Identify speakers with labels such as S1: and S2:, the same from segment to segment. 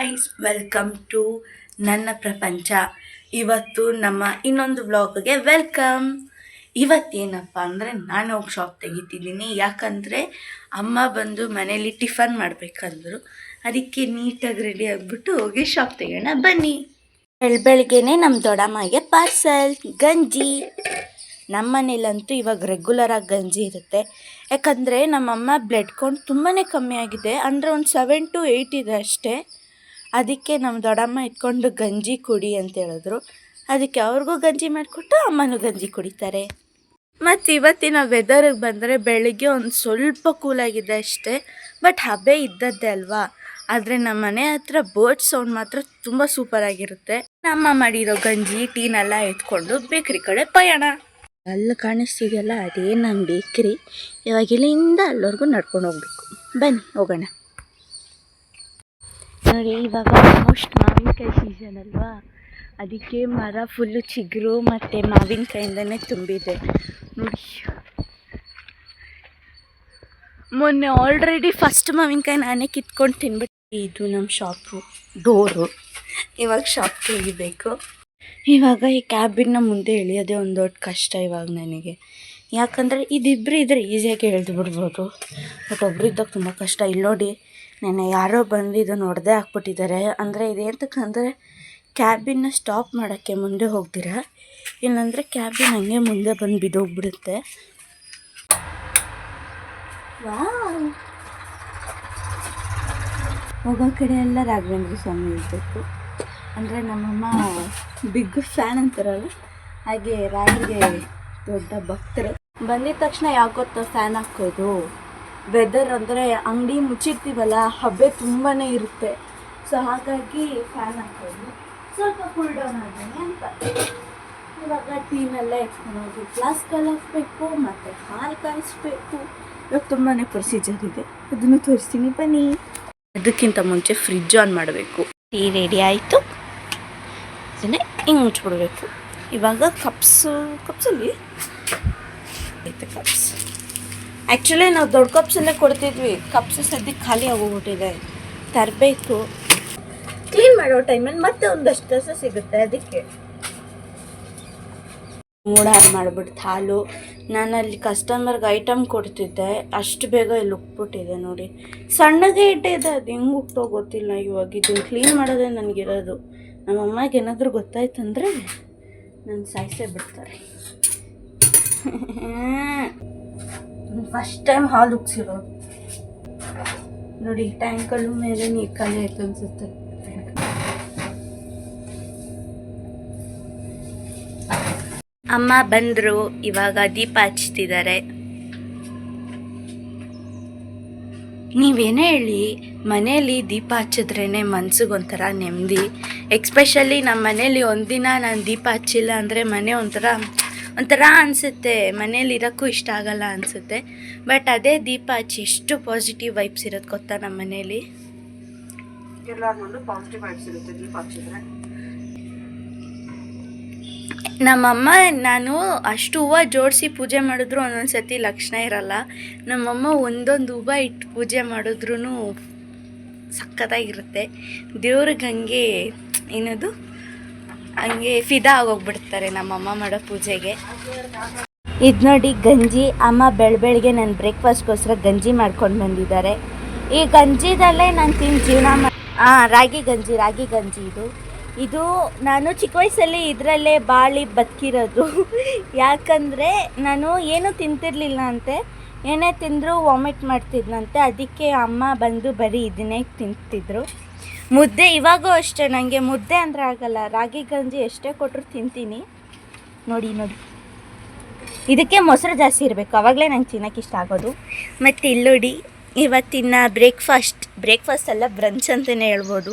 S1: Guys, welcome to ನನ್ನ ಪ್ರಪಂಚ. ಇವತ್ತು ನಮ್ಮ ಇನ್ನೊಂದು ವ್ಲಾಗ್ಗೆ ವೆಲ್ಕಮ್. ಇವತ್ತೇನಪ್ಪ ಅಂದರೆ ನಾನು ಹೋಗಿ ಶಾಪ್ ತೆಗಿತಿದ್ದೀನಿ. ಯಾಕಂದರೆ ಅಮ್ಮ ಬಂದು ಮನೇಲಿ ಟಿಫನ್ ಮಾಡಬೇಕಂದ್ರು. ಅದಕ್ಕೆ ನೀಟಾಗಿ ರೆಡಿ ಆಗಿಬಿಟ್ಟು ಹೋಗಿ ಶಾಪ್ ತೆಗೋಣ ಬನ್ನಿ. ಬೆಳಗ್ಗೆನೆ ನಮ್ಮ ದೊಡ್ಡಮ್ಮಗೆ ಪಾರ್ಸಲ್ ಗಂಜಿ. ನಮ್ಮ ಮನೇಲಂತೂ ಇವಾಗ ರೆಗ್ಯುಲರಾಗಿ ಗಂಜಿ ಇರುತ್ತೆ. ಯಾಕಂದರೆ ನಮ್ಮಮ್ಮ ಬ್ಲಡ್ ಕೌಂಟ್ ತುಂಬಾ ಕಮ್ಮಿ ಆಗಿದೆ, ಅಂದರೆ ಒಂದು 7 to 8 ಇದೆ ಅಷ್ಟೇ. ಅದಕ್ಕೆ ನಮ್ಮ ದೊಡ್ಡಮ್ಮ ಇಟ್ಕೊಂಡು ಗಂಜಿ ಕುಡಿ ಅಂತ ಹೇಳಿದ್ರು. ಅದಕ್ಕೆ ಅವ್ರಿಗೂ ಗಂಜಿ ಮಾಡಿಕೊಟ್ಟು ಅಮ್ಮನೂ ಗಂಜಿ ಕುಡಿತಾರೆ. ಮತ್ತು ಇವತ್ತಿನ ವೆದರಿಗೆ ಬಂದರೆ ಬೆಳಿಗ್ಗೆ ಒಂದು ಸ್ವಲ್ಪ ಕೂಲಾಗಿದೆ ಅಷ್ಟೇ, ಬಟ್ ಹಬೆ ಇದ್ದದ್ದೇ ಅಲ್ವಾ. ಆದರೆ ನಮ್ಮ ಮನೆ ಹತ್ರ ಬೋಟ್ ಸೌಂಡ್ ಮಾತ್ರ ತುಂಬ ಸೂಪರಾಗಿರುತ್ತೆ. ನಮ್ಮ ಮಾಡಿರೋ ಗಂಜಿ ಟೀನೆಲ್ಲ ಎತ್ಕೊಂಡು ಬೇಕ್ರಿ ಕಡೆ ಪಯಣ. ಅಲ್ಲಿ ಕಾಣಿಸ್ತಿದೆಯಲ್ಲ ಅದೇ ನಮ್ಮ ಬೇಕ್ರಿ. ಇವಾಗ ಇಲ್ಲಿಂದ ಅಲ್ಲವರೆಗೂ ನಡ್ಕೊಂಡು ಹೋಗ್ಬೇಕು. ಬನ್ನಿ ಹೋಗೋಣ. ನೋಡಿ, ಇವಾಗ ಆಲ್ಮೋಸ್ಟ್ ಮಾವಿನಕಾಯಿ ಸೀಸನ್ ಅಲ್ವಾ, ಅದಕ್ಕೆ ಮರ ಫುಲ್ಲು ಚಿಗುರು ಮತ್ತು ಮಾವಿನಕಾಯಿಂದನೇ ತುಂಬಿದೆ. ನೋಡಿ, ಮೊನ್ನೆ ಆಲ್ರೆಡಿ ಫಸ್ಟ್ ಮಾವಿನಕಾಯಿ ನಾನೇ ಕಿತ್ಕೊಂಡು ತಿನ್ಬಿಟ್ಟು. ಇದು ನಮ್ಮ ಶಾಪು ಡೋರು. ಇವಾಗ ಶಾಪ್ ತೆಗಿಬೇಕು. ಇವಾಗ ಈ ಕ್ಯಾಬಿನ ಮುಂದೆ ಇಳಿಯೋದೇ ಒಂದು ದೊಡ್ಡ ಕಷ್ಟ ಇವಾಗ ನನಗೆ. ಯಾಕಂದರೆ ಇದಿಬ್ಬರು ಇದ್ದರೆ ಈಸಿಯಾಗಿ ಎಳ್ದು ಬಿಡ್ಬೋದು, ಬಟ್ ಒಬ್ರು ಇದ್ದಾಗ ತುಂಬ ಕಷ್ಟ. ಇಲ್ಲಿ ನೋಡಿ, ನೆನ್ನೆ ಯಾರೋ ಬಂದು ಇದನ್ನು ಹೊಡೆದೇ ಹಾಕ್ಬಿಟ್ಟಿದ್ದಾರೆ. ಅಂದರೆ ಇದೇಂತಕ್ಕಂದರೆ ಕ್ಯಾಬಿನ ಸ್ಟಾಪ್ ಮಾಡೋಕ್ಕೆ ಮುಂದೆ ಹೋಗ್ದಿರ, ಇಲ್ಲಾಂದರೆ ಕ್ಯಾಬಿನ್ ಹಂಗೆ ಮುಂದೆ ಬಂದು ಬಿದ್ದೋಗ್ಬಿಡುತ್ತೆ. ಹೋಗೋ ಕಡೆ ಎಲ್ಲ ರಾಘವೇಂದ್ರ ಸ್ವಾಮಿ ಇರಬೇಕು. ಅಂದರೆ ನಮ್ಮಮ್ಮ ಬಿಗ್ ಫ್ಯಾನ್ ಅಂತಾರಲ್ಲ, ಹಾಗೆ ರಾಗಿಗೆ ದೊಡ್ಡ ಭಕ್ತರು. ಬಂದಿದ ತಕ್ಷಣ ಯಾಕೆ ಗೊತ್ತಾ ಫ್ಯಾನ್ ಹಾಕೋದು? ವೆದರ್ ಅಂದರೆ ಅಂಗಡಿ ಮುಚ್ಚಿರ್ತೀವಲ್ಲ, ಹಬೆ ತುಂಬಾ ಇರುತ್ತೆ. ಸೊ ಹಾಗಾಗಿ ಫ್ಯಾನ್ ಹಾಕೋದು, ಸ್ವಲ್ಪ ಕೂಲ್ ಡೌನ್ ಆಗೋಣ ಅಂತ. ಇವಾಗ ಟೀನೆಲ್ಲ ಎತ್ಕೊಂಡೋಗಿ ಫ್ಲಾಸ್ಕಲ್ಲಿ ಹಾಕಬೇಕು, ಮತ್ತು ಹಾಲು ಕಾಯಿಸ್ಬೇಕು. ಇವಾಗ ತುಂಬಾ ಪ್ರೊಸೀಜರ್ ಇದೆ, ಅದನ್ನು ತೋರಿಸ್ತೀನಿ ಬನ್ನಿ. ಅದಕ್ಕಿಂತ ಮುಂಚೆ ಫ್ರಿಡ್ಜ್ ಆನ್ ಮಾಡಬೇಕು. ಟೀ ರೆಡಿ ಆಯಿತು, ಅದನ್ನೇ ಹಿಂಗೆ ಮುಚ್ಚಿಬಿಡ್ಬೇಕು. ಇವಾಗ ಕಪ್ಸಲ್ಲಿ ಐತೆ ಕಪ್ಸ್. ಆ್ಯಕ್ಚುಲಿ ನಾವು ದೊಡ್ಡ ಕಪ್ಸಲ್ಲೇ ಕೊಡ್ತಿದ್ವಿ, ಕಪ್ಸ್ ಸದ್ಯಕ್ಕೆ ಖಾಲಿ ಆಗೋಗ್ಬಿಟ್ಟಿದೆ. ತರಬೇಕು. ಕ್ಲೀನ್ ಮಾಡೋ ಟೈಮಲ್ಲಿ ಮತ್ತೆ ಒಂದಷ್ಟು ಕಸ ಸಿಗುತ್ತೆ, ಅದಕ್ಕೆ ಮೂಡ ಮಾಡಿಬಿಡ್ತು ಹಾಲು. ನಾನಲ್ಲಿ ಕಸ್ಟಮರ್ಗೆ ಐಟಮ್ ಕೊಡ್ತಿದ್ದೆ, ಅಷ್ಟು ಬೇಗ ಇಲ್ಲಿ ಉಕ್ಬಿಟ್ಟಿದೆ. ನೋಡಿ, ಸಣ್ಣಗೆ ಇಟ್ಟಿದೆ, ಅದು ಹೆಂಗೆ ಉಕ್ತೋ ಗೊತ್ತಿಲ್ಲ. ಇವಾಗ ಇದನ್ನು ಕ್ಲೀನ್ ಮಾಡೋದೇ ನನಗಿರೋದು. ನಮ್ಮಮ್ಮಗೆ ಏನಾದರೂ ಗೊತ್ತಾಯ್ತಂದರೆ ನನ್ನ ಸಾಯಿಸೇ ಬಿಡ್ತಾರೆ. ಫಸ್ಟ್ ಟೈಮ್ ಹಾಲು ಉಕ್ಸಿರೋದು ನೋಡಿ. ಟ್ಯಾಂಕಲ್ಲೂ ಮೇಲೆ ನೀರು ಖಾಲಿ ಆಯ್ತು ಅನ್ಸುತ್ತೆ. ಅಮ್ಮ ಬಂದರು, ಇವಾಗ ದೀಪ ಹಚ್ತಿದ್ದಾರೆ. ನೀವೇನೇ ಹೇಳಿ, ಮನೇಲಿ ದೀಪ ಹಚ್ಚಿದ್ರೇ ಮನ್ಸಿಗೊಂಥರ ನೆಮ್ಮದಿ. ಎಕ್ಸ್ಪೆಷಲಿ ನಮ್ಮ ಮನೇಲಿ ಒಂದಿನ ನಾನು ದೀಪ ಹಚ್ಚಿಲ್ಲ ಅಂದರೆ ಮನೆ ಒಂಥರ ಅನಿಸುತ್ತೆ. ಮನೇಲಿ ಇರೋಕ್ಕೂ ಇಷ್ಟ ಆಗಲ್ಲ ಅನಿಸುತ್ತೆ. ಬಟ್ ಅದೇ ದೀಪ ಹಚ್ಚಿ ಎಷ್ಟು ಪಾಸಿಟಿವ್ ವೈಬ್ಸ್ ಇರೋದು ಗೊತ್ತಾ ನಮ್ಮ ಮನೇಲಿ. ಎಲ್ಲರಿಗೊಂದು ಪಾಸಿಟಿವ್ ವೈಬ್ಸ್ ಇರುತ್ತೆ ದೀಪ ಹಚ್ಚಿದ್ರೆ. ನಮ್ಮಮ್ಮ ನಾನು ಅಷ್ಟು ಹೂವು ಜೋಡಿಸಿ ಪೂಜೆ ಮಾಡಿದ್ರು ಒಂದೊಂದು ಸತಿ ಲಕ್ಷಣ ಇರಲ್ಲ. ನಮ್ಮಮ್ಮ ಒಂದೊಂದು ಹೂವು ಇಟ್ಟು ಪೂಜೆ ಮಾಡಿದ್ರೂ ಸಖತ್ತಾಗಿರುತ್ತೆ. ದೇವ್ರಿಗೆ ಹಂಗೆ ಫಿದಾ ಆಗೋಗ್ಬಿಡ್ತಾರೆ ನಮ್ಮಮ್ಮ ಮಾಡೋ ಪೂಜೆಗೆ. ಇದು ನೋಡಿ ಗಂಜಿ. ಅಮ್ಮ ಬೆಳಗ್ಗೆ ನನ್ನ ಬ್ರೇಕ್ಫಾಸ್ಟ್ಗೋಸ್ಕರ ಗಂಜಿ ಮಾಡ್ಕೊಂಡು ಬಂದಿದ್ದಾರೆ. ಈ ಗಂಜಿದಲ್ಲೇ ನಾನು ತಿಂದು ಜೀವನ ರಾಗಿ ಗಂಜಿ ಇದು ನಾನು ಚಿಕ್ಕ ವಯಸ್ಸಲ್ಲಿ ಇದರಲ್ಲೇ ಬಾಳಿ ಬದುಕಿರೋದು. ಯಾಕಂದರೆ ನಾನು ಏನೂ ತಿಂತಿರಲಿಲ್ಲ ಅಂತೆ, ಏನೇ ತಿಂದರೂ ವಾಮಿಟ್ ಮಾಡ್ತಿದ್ನಂತೆ. ಅದಕ್ಕೆ ಅಮ್ಮ ಬಂದು ಬರೀ ಇದನ್ನೇ ತಿಂತಿದ್ರು. ಮುದ್ದೆ ಇವಾಗೂ ಅಷ್ಟೇ, ನನಗೆ ಮುದ್ದೆ ಅಂದರೆ ಆಗಲ್ಲ. ರಾಗಿ ಗಂಜಿ ಎಷ್ಟೇ ಕೊಟ್ಟರು ತಿಂತೀನಿ. ನೋಡಿ ಇದಕ್ಕೆ ಮೊಸರು ಜಾಸ್ತಿ ಇರಬೇಕು, ಆವಾಗಲೇ ನಂಗೆ ತಿನ್ನೋಕೆ ಇಷ್ಟ ಆಗೋದು. ಮತ್ತು ಇಲ್ಲೋಡಿ, ಇವತ್ತಿನ ಬ್ರೇಕ್ಫಾಸ್ಟ್ ಅಲ್ಲ, ಬ್ರಂಚ್ ಅಂತಲೇ ಹೇಳ್ಬೋದು.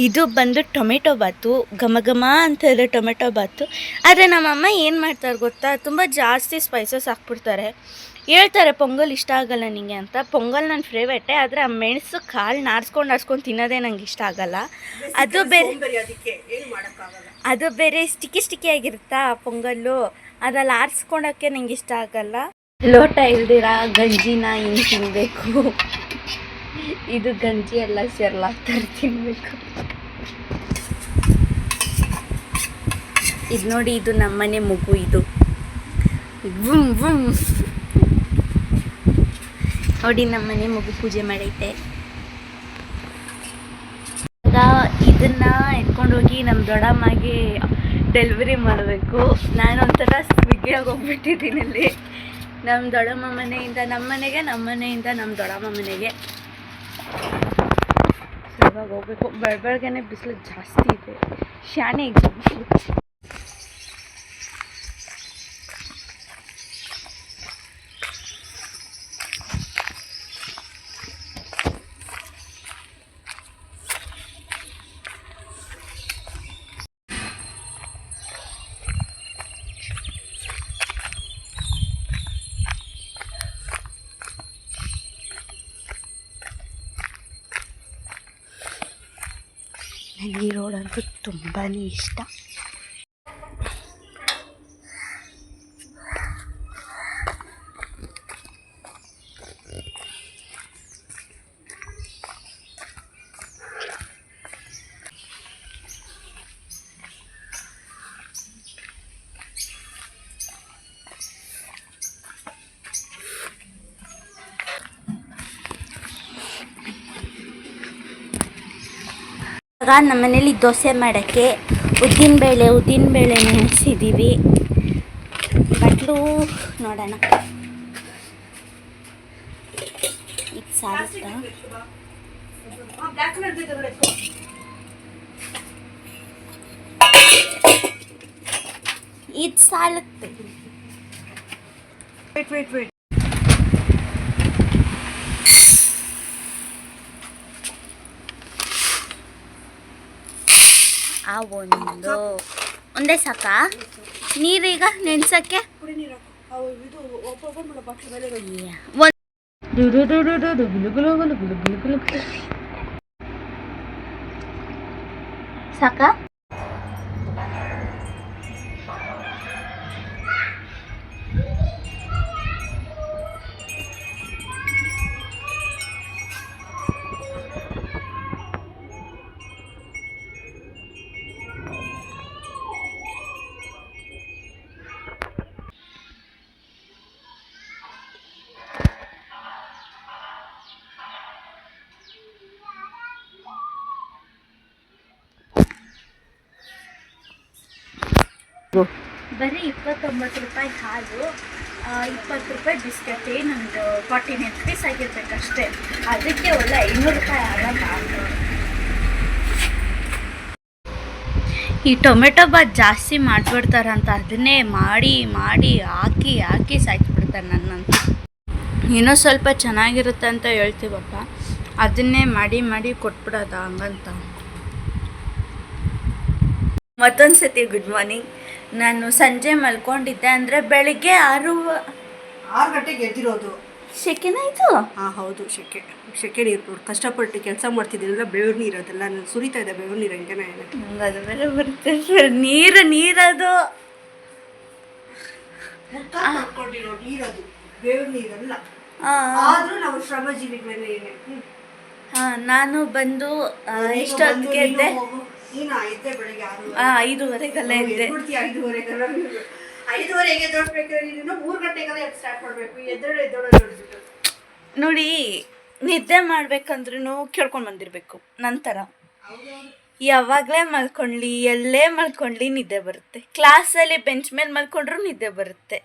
S1: ಇದು ಬಂದು ಟೊಮೆಟೊ ಬಾತು, ಘಮ ಅಂತ ಇದೆ ಟೊಮೆಟೊ ಬಾತು. ಆದರೆ ನಮ್ಮಮ್ಮ ಏನು ಮಾಡ್ತಾರೆ ಗೊತ್ತಾ, ತುಂಬ ಜಾಸ್ತಿ ಸ್ಪೈಸಸ್ ಹಾಕ್ಬಿಡ್ತಾರೆ. ಹೇಳ್ತಾರೆ ಪೊಂಗಲ್ ಇಷ್ಟ ಆಗಲ್ಲ ನಿಮಗೆ ಅಂತ. ಪೊಂಗಲ್ ನನ್ನ ಫೇವ್ರೇಟೇ, ಆದರೆ ಆ ಮೆಣಸು ಕಾಳು ನಾರ್ಸ್ಕೊಂಡು ತಿನ್ನೋದೇ ನಂಗೆ ಇಷ್ಟ ಆಗಲ್ಲ. ಅದು ಬೇರೆ ಸ್ಟಿಕ್ಕಿ ಆಗಿರುತ್ತಾ ಪೊಂಗಲ್ಲು, ಅದ್ರಲ್ಲಿ ಆರಿಸ್ಕೊಳಕ್ಕೆ ನಂಗೆ ಇಷ್ಟ ಆಗಲ್ಲ. ಲೋಟ ಇಲ್ದಿರ ಗಂಜಿನ ಹಿಂಗೆ ತಿನ್ನಬೇಕು. ಇದು ಗಂಜಿ ಎಲ್ಲ ಸೇರ್ಲಾಗ್ತಾರೆ ತಿನ್ಬೇಕು. ಇದು ನೋಡಿ, ಇದು ನಮ್ಮನೆ ಮಗು. ಇದು ನೋಡಿ ನಮ್ಮನೆ ಮಗು ಪೂಜೆ ಮಾಡೈತೆ. ಇದನ್ನ ಎತ್ಕೊಂಡು ಹೋಗಿ ನಮ್ಮ ದೊಡ್ಡಮ್ಮಗೆ ಡೆಲಿವರಿ ಮಾಡಬೇಕು. ನಾನೊಂಥರ ಸ್ವಿಗ್ಗಿಯಾಗಿ ಹೋಗ್ಬಿಟ್ಟಿದ್ದೀನಿ ಅಲ್ಲಿ. ನಮ್ಮ ದೊಡ್ಡಮ್ಮ ಮನೆಯಿಂದ ನಮ್ಮ ಮನೆಗೆ, ನಮ್ಮ ಮನೆಯಿಂದ ನಮ್ಮ ದೊಡ್ಡಮ್ಮ ಮನೆಗೆ ಇವಾಗ ಹೋಗ್ಬೇಕು. ಬೆಳಗ್ಗೆನೆ ಬಿಸಿಲು ಜಾಸ್ತಿ ಇದೆ, ಶಾನೆ ಇದೆ ಬಿಸಿಲು. ನನಗೆ ಈ ರೋಡ್ ಅಂತೂ ತುಂಬಾ ಇಷ್ಟ. ಇವಾಗ ನಮ್ಮ ಮನೇಲಿ ದೋಸೆ ಮಾಡೋಕ್ಕೆ ಉದ್ದಿನಬೇಳೆ ನೆನೆಸಿದ್ದೀವಿ. ಬಟ್ಲು ನೋಡೋಣ, ಇದು ಸಾಲುತ್ತಾ? ಇದು ಸಾಲುತ್ತೆ. ಆ ಒಂದೇ ಸಾಕಾ ನೀರೀಗ ನೆನ್ಸಕ್ಕೆ? ಸಾಕಾ? ಬರೀ 29 ರೂಪಾಯಿ ಹಾಲು, 20 ರೂಪಾಯಿ ಬಿಸ್ಕೆಟ್, ಏನೊಂದು 49 ರುಪೀಸ್ ಆಗಿರ್ಬೇಕಷ್ಟೇ. ಅದಕ್ಕೆ ಒಳ್ಳೆ 500 ರೂಪಾಯಿ ಆಗಲ್ಲ. ಈ ಟೊಮೆಟೊ ಬಾತ್ ಜಾಸ್ತಿ ಮಾಡಿಬಿಡ್ತಾರಂತ, ಅದನ್ನೇ ಮಾಡಿ ಮಾಡಿ ಹಾಕಿ ಸಾಯ್ತಿಬಿಡ್ತಾರೆ ನನ್ನಂತೂ. ಇನ್ನೂ ಸ್ವಲ್ಪ ಚೆನ್ನಾಗಿರುತ್ತೆ ಅಂತ ಹೇಳ್ತೀವಪ್ಪ, ಅದನ್ನೇ ಮಾಡಿ ಕೊಟ್ಬಿಡೋದ ಹಂಗಂತ. ಮತ್ತೊಂದು ಸತಿ ಗುಡ್ ಮಾರ್ನಿಂಗ್. ನಾನು ಸಂಜೆ ಮಲ್ಕೊಂಡಿದ್ದೆ, ಅಂದರೆ ಬೆಳಿಗ್ಗೆ 6
S2: ಗಂಟೆಗೆ ಎದ್ದಿರೋದು.
S1: ಶೆಕೆನಾಯಿತು?
S2: ಹಾಂ ಹೌದು, ಶೆಕೆ ನೀರು ಕಷ್ಟಪಟ್ಟು ಕೆಲಸ ಮಾಡ್ತಿದ್ದೀನಲ್ಲ, ಬೆವರು ನೀರು ಅದೆಲ್ಲ ನಾನು ಸುರಿತಾ ಇದೆ. ಬೆವರು ನೀರು ಹಂಗೇನೆ
S1: ನಂಗೆ ಅದು ಬೇರೆ ಬರುತ್ತೆ. ನೀರದು
S2: ನೀರದು ಬೆವರು ನೀರಲ್ಲ, ಆದರೂ ನಾವು ಶ್ರಮಜೀವಿಗಳೇ.
S1: ಹಾಂ, ನಾನು ಬಂದು ಎಷ್ಟೊತ್ತಿಗೆ ಎದ್ದೆ? 5:30 ಎದ್ದೆ.
S2: 5:30 ಎದ್ದೋಡ್ಬೇಕಾದ್ರೆ 3 ಗಂಟೆಗೆಲ್ಲ ಸ್ಟಾರ್ಟ್ ಮಾಡಬೇಕು. ಎದ್ದೋಳು
S1: ನೋಡಿ, ನಿದ್ದೆ ಮಾಡ್ಬೇಕಂದ್ರೂ ಕೇಳ್ಕೊಂಡು ಬಂದಿರಬೇಕು. ನಂತರ ಯಾವಾಗಲೇ ಮಲ್ಕೊಳ್ಳಿ, ಎಲ್ಲೇ ಮಲ್ಕೊಳ್ಳಿ ನಿದ್ದೆ ಬರುತ್ತೆ. ಕ್ಲಾಸಲ್ಲಿ ಬೆಂಚ್ ಮೇಲೆ ಮಲ್ಕೊಂಡ್ರೂ ನಿದ್ದೆ ಬರುತ್ತೆ,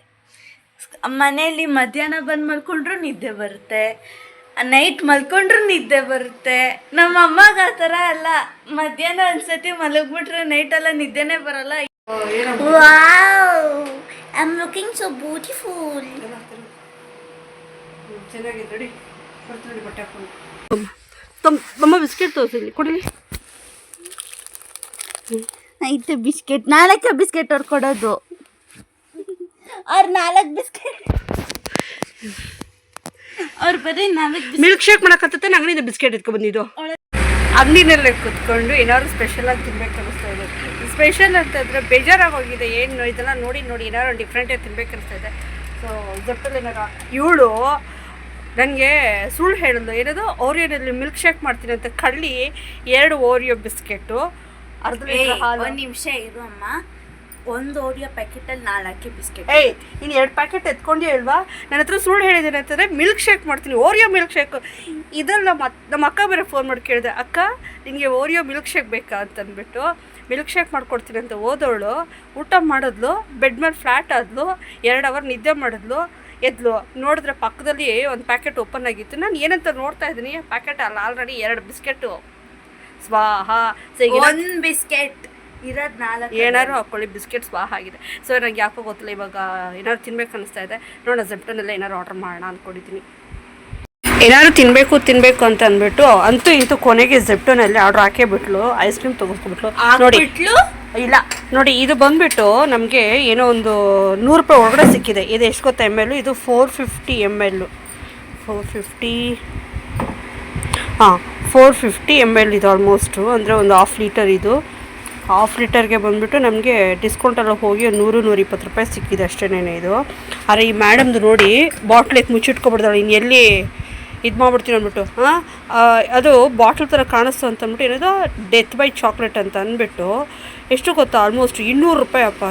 S1: ಮನೆಯಲ್ಲಿ ಮಧ್ಯಾಹ್ನ ಬಂದು ಮಲ್ಕೊಂಡ್ರೂ ನಿದ್ದೆ ಬರುತ್ತೆ, ನೈಟ್ ಮಲ್ಕೊಂಡ್ರೂ ನಿದ್ದೆ ಬರುತ್ತೆ. ನಮ್ಮ ಅಮ್ಮಗೆ ಆ ಥರ ಅಲ್ಲ, ಮಧ್ಯಾಹ್ನ ಒಂದ್ಸತಿ ಮಲಗ್ಬಿಟ್ರೆ ನೈಟೆಲ್ಲ ನಿದ್ದೆನೇ ಬರಲ್ಲ. Wow, I am looking so beautiful.
S2: ಚೆನ್ನಾಗಿದೆ ನೋಡಿ, ಬರ್ತೀನಿ ಬಟ್ಟೆ ಹಾಕೊಂಡು. ತಮ್ಮ ಬಿಸ್ಕೆಟ್ ತೋರಿಸಿ ಕೊಡಲಿ.
S1: ಐತೆ ಬಿಸ್ಕೆಟ್, 4 ಬಿಸ್ಕೆಟ್ ಅವ್ರು ಕೊಡೋದು. ಅವ್ರು 4 ಬಿಸ್ಕೆಟ್, ಅವ್ರು ಬರೀ 4
S2: ಮಿಲ್ಕ್ ಶೇಕ್ ಮಾಡಕತ್ತೆ. ಅಂಗಡಿಯಿಂದ ಬಿಸ್ಕೆಟ್ ಎತ್ಕೊ ಬಂದಿದ್ದು. ಅಂಗಡಿನಲ್ಲೇ ಕುತ್ಕೊಂಡು ಏನಾದ್ರು ಸ್ಪೆಷಲಾಗಿ ತಿನ್ಬೇಕು ಅನಿಸ್ತಾ ಇದೆ. ಸ್ಪೆಷಲ್ ಅಂತಂದರೆ ಬೇಜಾರಾಗೋಗಿದೆ. ಏನು ಇದೆಲ್ಲ ನೋಡಿ ಏನಾದ್ರು ಡಿಫ್ರೆಂಟಾಗಿ ತಿನ್ಬೇಕು ಅನಿಸ್ತಾ ಇದೆ. ಸೊ ಜೊಟ್ಟಲ್ಲಿ ಇವಳು ನನಗೆ ಸುಳ್ಳು ಹೇಳಿದ್ಲು, ಏನದು ಓರಿಯೋನಲ್ಲಿ ಮಿಲ್ಕ್ ಶೇಕ್ ಮಾಡ್ತೀನಿ ಅಂತ ಕಳ್ಳಿ 2 ಓರಿಯೋ ಬಿಸ್ಕೆಟು, ಅರ್ಧ ಲೀಟರ್ ಹಾಲು.
S1: 1 ನಿಮಿಷ ಇರು ಅಮ್ಮ, 1 ಓರಿಯೋ ಪ್ಯಾಕೆಟಲ್ಲಿ 4 ಬಿಸ್ಕೆಟ್.
S2: ಇನ್ನು 2 ಪ್ಯಾಕೆಟ್ ಎತ್ಕೊಂಡೇ ಅಲ್ವಾ? ನನ್ನ ಹತ್ರ ಸುಳ್ಳು ಹೇಳಿದ್ದೀನಿ ಅಂತಂದರೆ ಮಿಲ್ಕ್ ಶೇಕ್ ಮಾಡ್ತೀನಿ, ಓರಿಯೋ ಮಿಲ್ಕ್ ಶೇಕ್. ಇದೆಲ್ಲ ನಮ್ಮ ಅಕ್ಕ ಬೇರೆ ಫೋನ್ ಮಾಡಿ ಕೇಳಿದೆ, ಅಕ್ಕ ನಿನಗೆ ಓರಿಯೋ ಮಿಲ್ಕ್ ಶೇಕ್ ಬೇಕಾ ಅಂತಂದ್ಬಿಟ್ಟು ಮಿಲ್ಕ್ ಶೇಕ್ ಮಾಡ್ಕೊಡ್ತೀನಿ ಅಂತ ಹೋದವಳು ಊಟ ಮಾಡಿದ್ಲು, ಬೆಡ್ ಮೇಲೆ ಫ್ಲ್ಯಾಟ್ ಆದ್ಲು, 2 ಅವರ್ ನಿದ್ದೆ ಮಾಡಿದ್ಲು, ಎದ್ಲು. ನೋಡಿದ್ರೆ ಪಕ್ಕದಲ್ಲಿ ಒಂದು ಪ್ಯಾಕೆಟ್ ಓಪನ್ ಆಗಿತ್ತು. ನಾನು ಏನಂತ ನೋಡ್ತಾ ಇದ್ದೀನಿ, ಪ್ಯಾಕೆಟ್ ಅಲ್ಲ, ಆಲ್ರೆಡಿ 2 ಬಿಸ್ಕೆಟು. ಸ್ವಾಹ.
S1: ಒಂದು ಬಿಸ್ಕೆಟ್ ಇರೋದು 4.
S2: ಏನಾದ್ರು ಹಾಕ್ಕೊಳ್ಳಿ, ಬಿಸ್ಕೆಟ್ ಸ್ವಾಹ ಆಗಿದೆ. ಸೊ ನನಗೆ ಯಾಕೋ ಗೊತ್ತಿಲ್ಲ, ಇವಾಗ ಏನಾದ್ರು ತಿನ್ಬೇಕು ಅನಿಸ್ತಾ ಇದೆ. ನೋಡೋಣ ಝೆಪ್ಟೋನಲ್ಲೇ ಏನಾದ್ರು ಆರ್ಡರ್ ಮಾಡೋಣ ಅಂದ್ಕೊಂಡಿದ್ದೀನಿ. ಏನಾದ್ರು ತಿನ್ನಬೇಕು ಅಂತ ಅಂದ್ಬಿಟ್ಟು ಅಂತೂ ಇಂತೂ ಕೊನೆಗೆ ಝೆಪ್ಟೋನಲ್ಲಿ ಆರ್ಡ್ರ್ ಹಾಕೇ ಬಿಟ್ಲು. ಐಸ್ ಕ್ರೀಮ್ ತೊಗೊಸ್ಕೊಬಿಟ್ಲು. ನೋಡಿ ಇಲ್ಲ ನೋಡಿ, ಇದು ಬಂದುಬಿಟ್ಟು ನಮಗೆ ಏನೋ ಒಂದು 100 ರೂಪಾಯಿ ಒಳಗಡೆ ಸಿಕ್ಕಿದೆ. ಇದು ಎಷ್ಟು ಗೊತ್ತಾ ML? ಇದು 450 ml. 450 ml ಇದು ಆಲ್ಮೋಸ್ಟು, ಅಂದರೆ ಒಂದು 1/2 ಲೀಟರ್. ಇದು 1/2 ಲೀಟರ್ಗೆ ಬಂದುಬಿಟ್ಟು ನಮಗೆ ಡಿಸ್ಕೌಂಟೆಲ್ಲ ಹೋಗಿ 100-120 ರೂಪಾಯಿ ಸಿಕ್ಕಿದೆ ಅಷ್ಟೇನೇ ಇದು. ಆದರೆ ಈ ಮೇಡಮ್ದು ನೋಡಿ, ಬಾಟ್ಲಿಗೆ ಮುಚ್ಚಿಟ್ಕೊಬಿಡ್ತಾಳೆ, ಇನ್ನು ಎಲ್ಲಿ ಇದು ಮಾಡ್ಬಿಡ್ತೀನಿ ಅಂದ್ಬಿಟ್ಟು. ಅದು ಬಾಟ್ಲ್ ಥರ ಕಾಣಿಸ್ತು ಅಂತ ಅಂದ್ಬಿಟ್ಟು ಏನದು ಡೆತ್ ಬೈ ಚಾಕ್ಲೇಟ್ ಅಂತ ಅಂದ್ಬಿಟ್ಟು ಎಷ್ಟು ಗೊತ್ತಾ, ಆಲ್ಮೋಸ್ಟ್ 200 ರೂಪಾಯಿ ಅಪ್ಪ.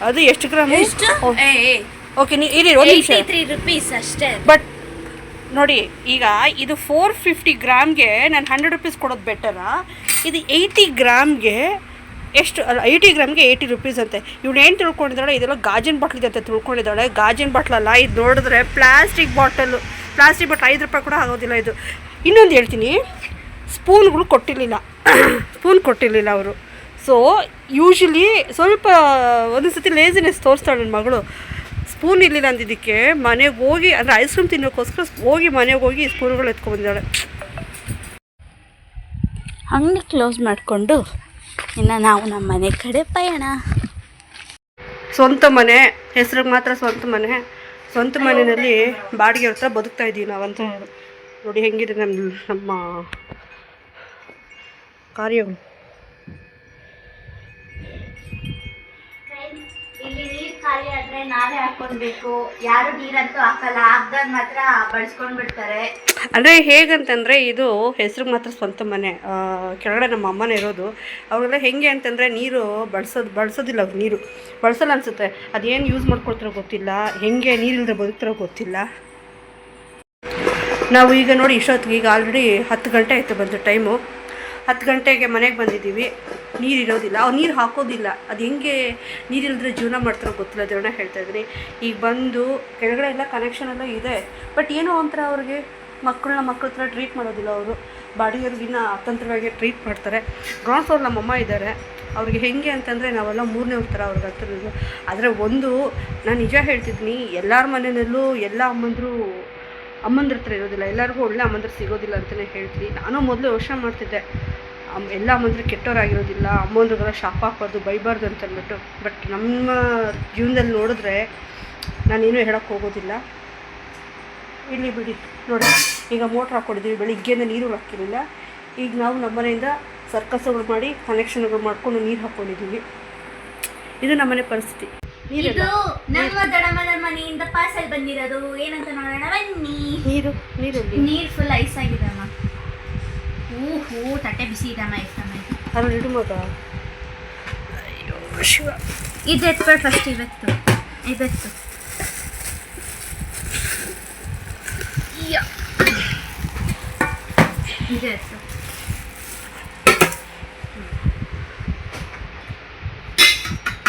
S2: ಅದು ಎಷ್ಟು ಗ್ರಾಮ್? ಓಕೆ, ಇರಿ 1 ನಿಮಿಷ.
S1: 83 ರೂಪೀಸ್ ಅಷ್ಟೇ.
S2: ಬಟ್ ನೋಡಿ, ಈಗ ಇದು 450 ಗ್ರಾಮ್ಗೆ ನಾನು 100 ರೂಪೀಸ್ ಕೊಡೋದು ಬೆಟರಾ? ಇದು 80 ಗ್ರಾಮ್ಗೆ ಎಷ್ಟು ಅಲ್ಲ, 80 ಗ್ರಾಮ್ಗೆ 80 ರೂಪೀಸ್ ಅಂತೆ. ಇವಳು ಏನು ತಿಳ್ಕೊಂಡಿದ್ದಾಳೆ, ಇದೆಲ್ಲ ಗಾಜಿನ ಬಾಟ್ಲಿದೆ ಅಂತ ತಿಳ್ಕೊಂಡಿದ್ದಾಳೆ. ಗಾಜಿನ ಬಾಟ್ಲಲ್ಲ, ಇದು ನೋಡಿದ್ರೆ ಪ್ಲಾಸ್ಟಿಕ್ ಬಾಟಲ್ 5 ರೂಪಾಯಿ ಕೂಡ ಆಗೋದಿಲ್ಲ ಇದು. ಇನ್ನೊಂದು ಹೇಳ್ತೀನಿ, ಸ್ಪೂನ್ ಕೊಟ್ಟಿರಲಿಲ್ಲ ಅವರು. ಸೊ ಯೂಶ್ವಲಿ ಸ್ವಲ್ಪ ಒಂದು ಸತಿ ಲೇಸಿನೆಸ್ ತೋರಿಸ್ತಾಳೆ ನನ್ನ ಮಗಳು. ಸ್ಪೂನ್ ಇರಲಿಲ್ಲ ಅಂದಿದ್ದಕ್ಕೆ ಮನೆಗೆ ಹೋಗಿ, ಅಂದರೆ ಐಸ್ ಕ್ರೀಮ್ ತಿನ್ನೋಕ್ಕೋಸ್ಕರ ಮನೆಗೆ ಹೋಗಿ ಸ್ಪೂನ್ಗಳು ಎತ್ಕೊಂಡ್ಬಂದಿದ್ದಾಳೆ.
S1: ಅಂಗಡಿ ಕ್ಲೋಸ್ ಮಾಡಿಕೊಂಡು ಇನ್ನು ನಾವು ನಮ್ಮ ಮನೆ ಕಡೆ ಪಯಣ.
S2: ಸ್ವಂತ ಮನೆ, ಹೆಸ್ರಿಗೆ ಮಾತ್ರ ಸ್ವಂತ ಮನೆಯಲ್ಲಿ ಬಾಡಿಗೆ ಹತ್ರ ಬದುಕ್ತಾ ಇದ್ದೀವಿ ನಾವಂತ. ನೋಡಿ ಹೆಂಗಿದೆ ನಮ್ಮ ಕಾರ್ಯಗಳು.
S1: ಇಲ್ಲಿ ನೀರು ಖಾಲಿ ಆದರೆ ನಾವೇ ಹಾಕ್ಕೊಳ್ಬೇಕು, ಯಾರು ನೀರಂತೂ ಹಾಕಲ್ಲ, ಹಾಕ್ದಾಗ ಮಾತ್ರ ಬಳಸ್ಕೊಂಡು ಬಿಡ್ತಾರೆ.
S2: ಅಂದರೆ ಹೇಗಂತಂದರೆ ಇದು ಹೆಸ್ರಿಗೆ ಮಾತ್ರ ಸ್ವಂತ ಮನೆ, ಕೆಳಗಡೆ ನಮ್ಮ ಅಮ್ಮನೇ ಇರೋದು. ಅವ್ರಿಗೆಲ್ಲ ಹೆಂಗೆ ಅಂತಂದರೆ ನೀರು ಬಳಸೋದಿಲ್ಲ, ಅವ್ರು ನೀರು ಬಳಸಲ್ಲ ಅನಿಸುತ್ತೆ. ಅದೇನು ಯೂಸ್ ಮಾಡ್ಕೊಳ್ತಾರೋ ಗೊತ್ತಿಲ್ಲ, ಹೆಂಗೆ ನೀರಿಲ್ಲದೆ ಬದುಕ್ತಾರೋ ಗೊತ್ತಿಲ್ಲ. ನಾವು ಈಗ ನೋಡಿ ಇಷ್ಟೊತ್ತಿಗೆ ಈಗ ಆಲ್ರೆಡಿ 10 ಗಂಟೆ ಆಯಿತು ಬಂದು ಟೈಮು. 10 ಗಂಟೆಗೆ ಮನೆಗೆ ಬಂದಿದ್ದೀವಿ. ನೀರು ಇರೋದಿಲ್ಲ, ಅವ್ರು ನೀರು ಹಾಕೋದಿಲ್ಲ. ಅದು ಹೆಂಗೆ ನೀರಿಲ್ಲದ್ರೆ ಜೀವನ ಮಾಡ್ತಾರೋ ಗೊತ್ತಿಲ್ಲ, ದೇವಣ್ಣ ಹೇಳ್ತಾಯಿದ್ದೀನಿ. ಈಗ ಬಂದು ಕೆಳಗಡೆ ಎಲ್ಲ ಕನೆಕ್ಷನ್ ಎಲ್ಲ ಇದೆ, ಬಟ್ ಏನೋ ಒಂಥರ ಅವ್ರಿಗೆ ಮಕ್ಕಳ ಥರ ಟ್ರೀಟ್ ಮಾಡೋದಿಲ್ಲ ಅವರು. ಬಾಡಿಗೆಯವ್ರಿಗಿನ್ನ ಅತಂತ್ರವಾಗಿ ಟ್ರೀಟ್ ಮಾಡ್ತಾರೆ. ಗ್ರೌಂಡ್ ಫ್ಲೋರ್ ನಮ್ಮಮ್ಮ ಇದ್ದಾರೆ, ಅವ್ರಿಗೆ ಹೆಂಗೆ ಅಂತಂದರೆ ನಾವೆಲ್ಲ 3ನೇ ಥರ ಅವ್ರಿಗೆ ಹತ್ತಿರೋದು. ಆದರೆ ನಾನು ನಿಜ ಹೇಳ್ತಿದ್ದೀನಿ, ಎಲ್ಲರ ಮನೆಯಲ್ಲೂ ಎಲ್ಲ ಅಮ್ಮಂದ್ರ ಹತ್ರ ಇರೋದಿಲ್ಲ, ಎಲ್ಲರಿಗೂ ಒಳ್ಳೆ ಅಮ್ಮಂದ್ರ ಸಿಗೋದಿಲ್ಲ ಅಂತಲೇ ಹೇಳ್ತೀನಿ. ನಾನು ಮೊದಲು ಯೋಚನೆ ಮಾಡ್ತಿದ್ದೆ, ಎಲ್ಲ ಅಮ್ಮಂದ್ರೆ ಕೆಟ್ಟವರಾಗಿರೋದಿಲ್ಲ, ಅಮ್ಮಂದ್ರಿಗೆಲ್ಲ ಶಾಪ ಹಾಕ್ಬಾರ್ದು, ಬೈಬಾರ್ದು ಅಂತಂದ್ಬಿಟ್ಟು. ಬಟ್ ನಮ್ಮ ಜೀವನದಲ್ಲಿ ನೋಡಿದ್ರೆ ನಾನೇನು ಹೇಳೋಕ್ಕೆ ಹೋಗೋದಿಲ್ಲ. ಇಲ್ಲಿ ಬಿಡಿ ನೋಡಿ, ಈಗ ಮೋಟ್ರ್ ಹಾಕ್ಕೊಂಡಿದ್ದೀವಿ, ಬೆಳಿಗ್ಗೆಯಿಂದ ನೀರು ಹಾಕಿರಲಿಲ್ಲ. ಈಗ ನಾವು ನಮ್ಮ ಮನೆಯಿಂದ ಸರ್ಕಸ್ಗಳು ಮಾಡಿ ಕನೆಕ್ಷನ್ಗಳು ಮಾಡ್ಕೊಂಡು ನೀರು ಹಾಕ್ಕೊಂಡಿದ್ದೀವಿ. ಇದು ನಮ್ಮನೆ ಪರಿಸ್ಥಿತಿ.
S1: ಇದು ನಮ್ಮ ದೊಡ್ಡಮ್ಮನ ಮನೆಯಿಂದ ಪಾರ್ಸಲ್ ಬಂದಿರೋದು. ಏನಂತ ನೋಡೋಣ ಬನ್ನಿ. ನೀರು ಫುಲ್ ಐಸ್ ಆಗಿದೆ ಅಮ್ಮ. ತಟ್ಟೆ ಬಿಸಿ ಇದಮ್ಮ, ಎಷ್ಟಮ್ಮ
S2: ಅಲ್ಲಿ ಇಡು ಮಗ. ಅಯ್ಯೋ ಶಿವ,
S1: ಇದು ಎತ್ಕೊಳ್ಳಿ ಫಸ್ಟ್. ಇವತ್ತು ಇದು ಎತ್ತು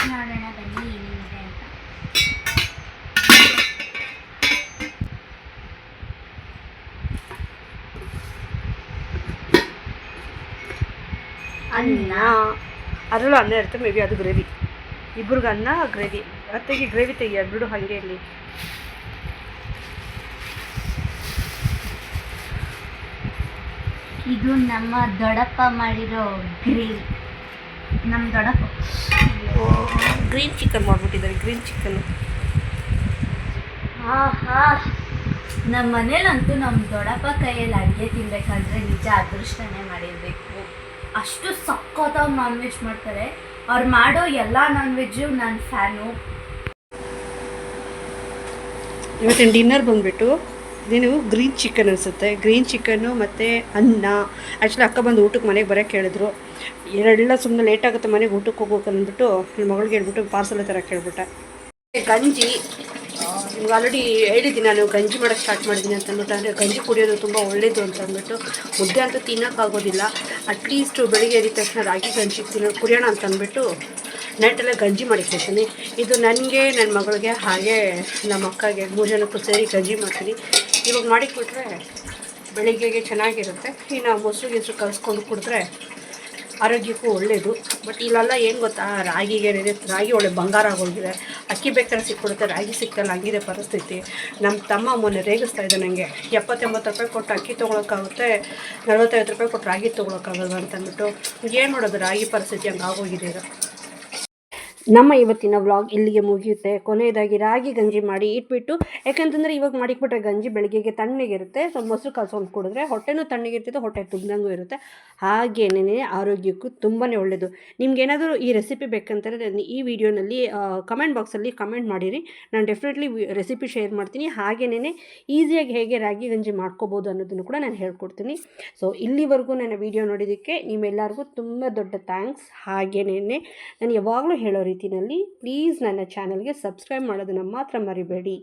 S1: ನೋಡೋಣ ಬನ್ನಿ ಏನೇನಿದೆ ಅಂತ.
S2: ಅನ್ನ, ಅದರಲ್ಲೂ ಅನ್ನ ಇರುತ್ತೆ. ಮೇ ಬಿ ಅದು ಗ್ರೇವಿ. ಇಬ್ರಿಗೆ ಅನ್ನ, ಗ್ರೇವಿ. ಅತ್ತೆಗೆ ಗ್ರೇವಿ ತೆಗಿ, ಅದು ಬಿಡು ಹಾಗೆ ಇಲ್ಲಿ.
S1: ಇದು ನಮ್ಮ ದೊಡ್ಡಪ್ಪ ಮಾಡಿರೋ ಗ್ರೇವಿ. ನಮ್ಮ ದೊಡ್ಡಪ್ಪ
S2: ಗ್ರೀನ್ ಚಿಕನ್ ಮಾಡಿಬಿಟ್ಟಿದ್ದಾರೆ. ಗ್ರೀನ್ ಚಿಕನ್
S1: ನಮ್ಮ ಮನೇಲಂತೂ ನಮ್ಮ ದೊಡ್ಡಪ್ಪ ಕೈಯಲ್ಲಿ ಅಡುಗೆ ತಿನ್ಬೇಕಾದ್ರೆ ನಿಜ ಅದೃಷ್ಟನೇ ಮಾಡಿರಬೇಕು. ಅಷ್ಟು ಸಖತ್ತಾಗಿ ನಾನ್ ವೆಜ್ ಮಾಡ್ತಾರೆ. ಅವ್ರು ಮಾಡೋ ಎಲ್ಲ ನಾನ್ ವೆಜ್ಜು ನನ್ನ ಫ್ಯಾನು.
S2: ಇವತ್ತಿನ ಡಿನ್ನರ್ ಬಂದುಬಿಟ್ಟು ನೀನು ಗ್ರೀನ್ ಚಿಕನ್ ಅನಿಸುತ್ತೆ, ಗ್ರೀನ್ ಚಿಕನ್ನು ಮತ್ತು ಅನ್ನ. ಆ್ಯಕ್ಚುಲಿ ಅಕ್ಕ ಬಂದು ಊಟಕ್ಕೆ ಮನೆಗೆ ಬರೋಕ್ಕೆ ಹೇಳಿದ್ರು. ಎರಡೆಲ್ಲ ಸುಮ್ಮನೆ ಲೇಟ್ ಆಗುತ್ತೆ ಮನೆಗೆ ಊಟಕ್ಕೆ ಹೋಗ್ಬೇಕು ಅಂದ್ಬಿಟ್ಟು ನನ್ನ ಮಗಳಿಗೆ ಹೇಳ್ಬಿಟ್ಟು ಪಾರ್ಸಲ್ ತರಕ್ಕೆ ಹೇಳ್ಬಿಟ್ಟೆ. ಗಂಜಿ ನಿಮ್ಗೆ ಆಲ್ರೆಡಿ ಹೇಳಿದ್ದೀನಿ ನಾನು, ಗಂಜಿ ಮಾಡೋಕ್ಕೆ ಸ್ಟಾರ್ಟ್ ಮಾಡಿದ್ದೀನಿ ಅಂತ ಅಂದ್ಬಿಟ್ಟು. ಅಂದರೆ ಗಂಜಿ ಕುಡಿಯೋದು ತುಂಬ ಒಳ್ಳೆಯದು ಅಂತ ಅಂದ್ಬಿಟ್ಟು. ಮುದ್ದೆ ಅಂತೂ ತಿನ್ನೋಕ್ಕಾಗೋದಿಲ್ಲ, ಅಟ್ಲೀಸ್ಟು ಬೆಳಿಗ್ಗೆ ಎದ್ದ ತಕ್ಷಣ ರಾಗಿ ಗಂಜಿ ಕುಡಿಯೋಣ ಅಂತ ಅಂದ್ಬಿಟ್ಟು ನೈಟೆಲ್ಲ ಗಂಜಿ ಮಾಡಿರ್ತೀನಿ. ಇದು ನನಗೆ, ನನ್ನ ಮಗಳಿಗೆ, ಹಾಗೆ ನಮ್ಮ ಅಕ್ಕಗೆ 3 ಜನಕ್ಕೂ ಸೇರಿ ಗಂಜಿ ಮಾಡ್ತೀನಿ. ಇವಾಗ ಮಾಡಿಕೊಟ್ರೆ ಬೆಳಿಗ್ಗೆಗೆ ಚೆನ್ನಾಗಿರುತ್ತೆ. ಇನ್ನು ಮೊಸರು ಕಲಿಸ್ಕೊಂಡು ಕುಡಿದ್ರೆ ಆರೋಗ್ಯಕ್ಕೂ ಒಳ್ಳೆಯದು. ಬಟ್ ಇಲ್ಲೆಲ್ಲ ಏನು ಗೊತ್ತಾ, ರಾಗಿಗೆ ರಾಗಿ ಒಳ್ಳೆ ಬಂಗಾರ ಆಗೋಗಿದೆ. ಅಕ್ಕಿ ಬೇಕಾದ್ರೆ ಸಿಕ್ಕೊಡುತ್ತೆ, ರಾಗಿ ಸಿಕ್ಕಲ್ಲ, ಹಂಗಿದೆ ಪರಿಸ್ಥಿತಿ. ನಮ್ಮ ತಮ್ಮ ಮೊನ್ನೆ ರೇಗಿಸ್ತಾ ಇದೆ ನನಗೆ, 70-80 ರೂಪಾಯಿ ಕೊಟ್ಟು ಅಕ್ಕಿ ತೊಗೊಳಕ್ಕಾಗುತ್ತೆ, 40-50 ರೂಪಾಯಿ ಕೊಟ್ಟು ರಾಗಿ ತೊಗೊಳಕ್ಕಾಗಲ್ಲ ಅಂತ ಅಂದ್ಬಿಟ್ಟು. ಏನು ಮಾಡೋದು, ರಾಗಿ ಪರಿಸ್ಥಿತಿ ಹಂಗೆ ಆಗೋಗಿದೆ ಈಗ. ನಮ್ಮ ಇವತ್ತಿನ ವ್ಲಾಗ್ ಇಲ್ಲಿಗೆ ಮುಗಿಯುತ್ತೆ. ಕೊನೆಯದಾಗಿ ರಾಗಿ ಗಂಜಿ ಮಾಡಿ ಇಟ್ಬಿಟ್ಟು, ಯಾಕಂತಂದರೆ ಇವಾಗ ಮಾಡಿಕ್ಬಿಟ್ರೆ ಗಂಜಿ ಬೆಳಗ್ಗೆಗೆ ತಣ್ಣಗಿರುತ್ತೆ. ಸ್ವಲ್ಪ ಮೊಸರು ಕಲ್ಸ್ಕೊಂಡು ಕುಡಿದ್ರೆ ಹೊಟ್ಟೆನೂ ತಣ್ಣಗಿರ್ತೈತೆ, ಹೊಟ್ಟೆ ತುಂಬ್ದಂಗೂ ಇರುತ್ತೆ. ಹಾಗೇನೇ ಆರೋಗ್ಯಕ್ಕೂ ತುಂಬಾ ಒಳ್ಳೆಯದು. ನಿಮ್ಗೇನಾದರೂ ಈ ರೆಸಿಪಿ ಬೇಕಂತಾರೆ ನಾನು ಈ ವಿಡಿಯೋನಲ್ಲಿ ಕಮೆಂಟ್ ಬಾಕ್ಸಲ್ಲಿ ಕಮೆಂಟ್ ಮಾಡಿರಿ, ನಾನು ಡೆಫಿನೆಟ್ಲಿ ರೆಸಿಪಿ ಶೇರ್ ಮಾಡ್ತೀನಿ. ಹಾಗೇನೇ ಈಸಿಯಾಗಿ ಹೇಗೆ ರಾಗಿ ಗಂಜಿ ಮಾಡ್ಕೋಬೋದು ಅನ್ನೋದನ್ನು ಕೂಡ ನಾನು ಹೇಳ್ಕೊಡ್ತೀನಿ. ಸೊ ಇಲ್ಲಿವರೆಗೂ ನನ್ನ ವಿಡಿಯೋ ನೋಡಿದ್ದಕ್ಕೆ ನಿಮ್ಮೆಲ್ಲರಿಗೂ ತುಂಬ ದೊಡ್ಡ ಥ್ಯಾಂಕ್ಸ್. ಹಾಗೇನೇ ನಾನು ಯಾವಾಗಲೂ ಹೇಳೋ ರೀತಿಯಲ್ಲಿ ಪ್ಲೀಸ್ ನನ್ನ ಚಾನಲ್ಗೆ ಸಬ್ಸ್ಕ್ರೈಬ್ ಮಾಡೋದನ್ನು ಮಾತ್ರ ಮರಿಬೇಡಿ.